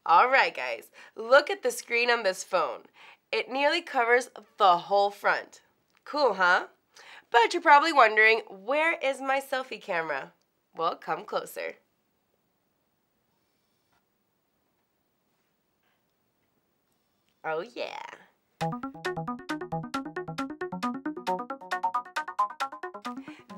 Alright guys, look at the screen on this phone. It nearly covers the whole front. Cool, huh? But you're probably wondering, where is my selfie camera? Well, come closer. Oh yeah.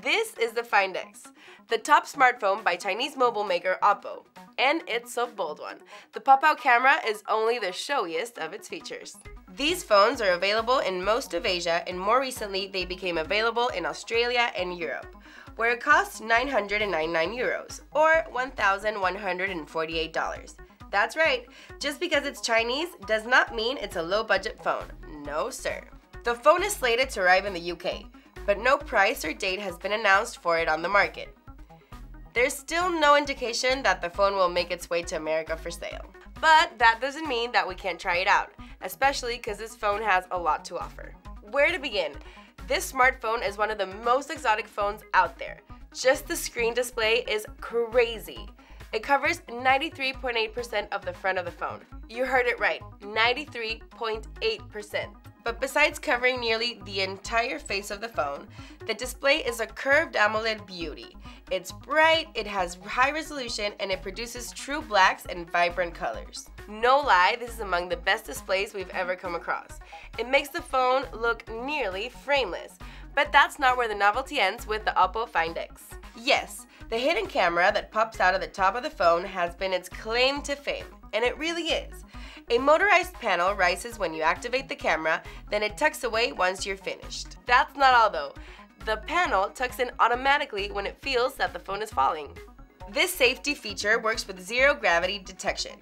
This is the Find X, the top smartphone by Chinese mobile maker OPPO. And it's a bold one. The pop-out camera is only the showiest of its features. These phones are available in most of Asia, and more recently they became available in Australia and Europe, where it costs 999 euros, or $1,148. That's right, just because it's Chinese does not mean it's a low-budget phone. No sir. The phone is slated to arrive in the UK, but no price or date has been announced for it on the market. There's still no indication that the phone will make its way to America for sale. But that doesn't mean that we can't try it out, especially because this phone has a lot to offer. Where to begin? This smartphone is one of the most exotic phones out there. Just the screen display is crazy. It covers 93.8% of the front of the phone. You heard it right, 93.8%. But besides covering nearly the entire face of the phone, the display is a curved AMOLED beauty. It's bright, it has high resolution, and it produces true blacks and vibrant colors. No lie, this is among the best displays we've ever come across. It makes the phone look nearly frameless. But that's not where the novelty ends with the OPPO Find X. Yes, the hidden camera that pops out of the top of the phone has been its claim to fame, and it really is. A motorized panel rises when you activate the camera, then it tucks away once you're finished. That's not all though. The panel tucks in automatically when it feels that the phone is falling. This safety feature works with zero gravity detection,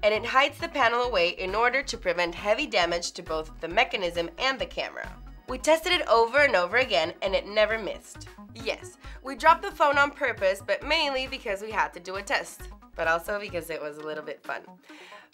and it hides the panel away in order to prevent heavy damage to both the mechanism and the camera. We tested it over and over again, and it never missed. Yes, we dropped the phone on purpose, but mainly because we had to do a test, but also because it was a little bit fun.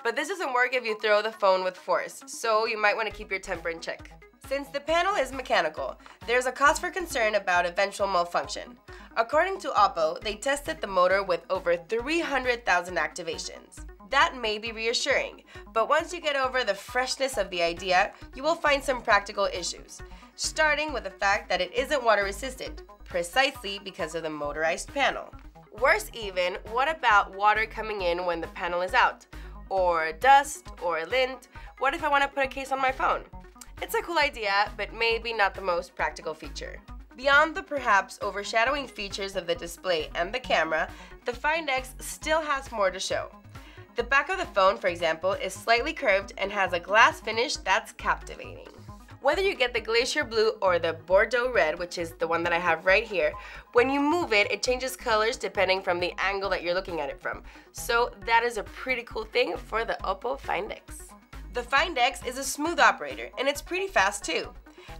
But this doesn't work if you throw the phone with force, so you might want to keep your temper in check. Since the panel is mechanical, there's a cause for concern about eventual malfunction. According to OPPO, they tested the motor with over 300,000 activations. That may be reassuring, but once you get over the freshness of the idea, you will find some practical issues, starting with the fact that it isn't water resistant, precisely because of the motorized panel. Worse even, what about water coming in when the panel is out? Or dust, or lint? What if I want to put a case on my phone? It's a cool idea, but maybe not the most practical feature. Beyond the perhaps overshadowing features of the display and the camera, the Find X still has more to show. The back of the phone, for example, is slightly curved and has a glass finish that's captivating. Whether you get the glacier blue or the Bordeaux red, which is the one that I have right here, when you move it, it changes colors depending from the angle that you're looking at it from. So that is a pretty cool thing for the OPPO Find X. The Find X is a smooth operator, and it's pretty fast too.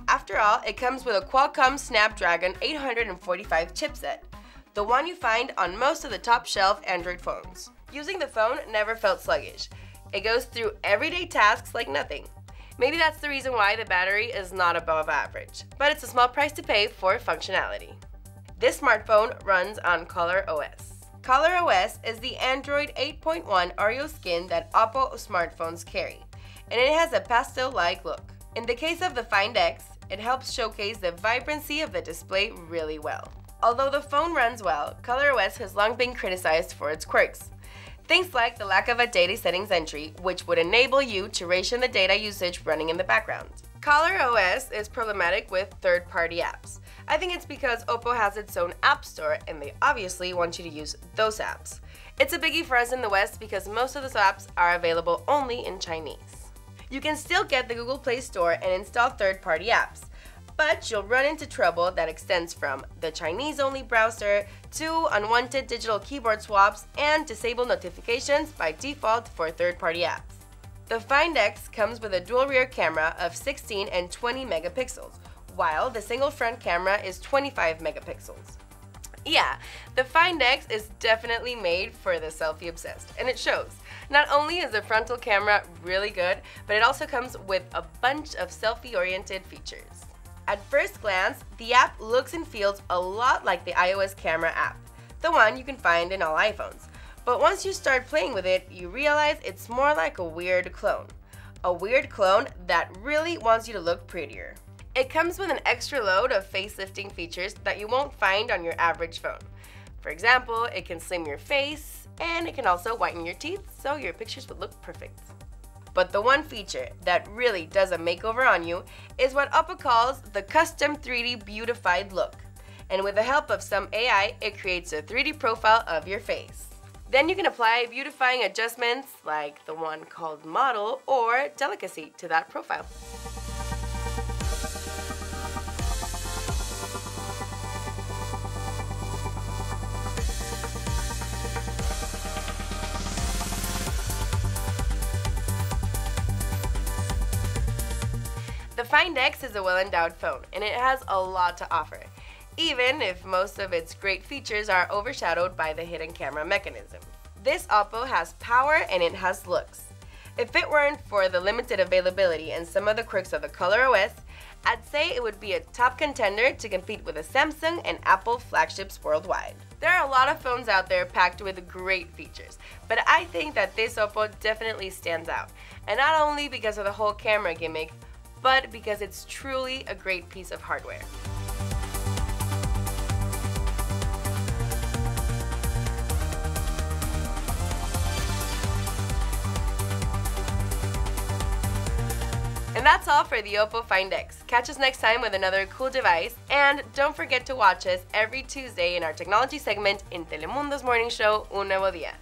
After all, it comes with a Qualcomm Snapdragon 845 chipset, the one you find on most of the top-shelf Android phones. Using the phone never felt sluggish. It goes through everyday tasks like nothing. Maybe that's the reason why the battery is not above average, but it's a small price to pay for functionality. This smartphone runs on ColorOS. ColorOS is the Android 8.1 Oreo skin that OPPO smartphones carry, and it has a pastel-like look. In the case of the Find X, it helps showcase the vibrancy of the display really well. Although the phone runs well, ColorOS has long been criticized for its quirks. Things like the lack of a data settings entry, which would enable you to ration the data usage running in the background. ColorOS is problematic with third-party apps. I think it's because OPPO has its own app store, and they obviously want you to use those apps. It's a biggie for us in the West because most of those apps are available only in Chinese. You can still get the Google Play Store and install third-party apps, but you'll run into trouble that extends from the Chinese-only browser to unwanted digital keyboard swaps and disabled notifications by default for third-party apps. The Find X comes with a dual rear camera of 16 and 20 megapixels, while the single front camera is 25 megapixels. Yeah, the Find X is definitely made for the selfie obsessed, and it shows. Not only is the frontal camera really good, but it also comes with a bunch of selfie-oriented features. At first glance, the app looks and feels a lot like the iOS camera app, the one you can find in all iPhones. But once you start playing with it, you realize it's more like a weird clone. A weird clone that really wants you to look prettier. It comes with an extra load of facelifting features that you won't find on your average phone. For example, it can slim your face, and it can also whiten your teeth so your pictures would look perfect. But the one feature that really does a makeover on you is what OPPO calls the custom 3D beautified look. And with the help of some AI, it creates a 3D profile of your face. Then you can apply beautifying adjustments like the one called Model or Delicacy to that profile. The Find X is a well-endowed phone, and it has a lot to offer, even if most of its great features are overshadowed by the hidden camera mechanism. This OPPO has power and it has looks. If it weren't for the limited availability and some of the quirks of the ColorOS, I'd say it would be a top contender to compete with the Samsung and Apple flagships worldwide. There are a lot of phones out there packed with great features, but I think that this OPPO definitely stands out, and not only because of the whole camera gimmick, but because it's truly a great piece of hardware. And that's all for the OPPO Find X. Catch us next time with another cool device, and don't forget to watch us every Tuesday in our technology segment in Telemundo's morning show, Un Nuevo Día.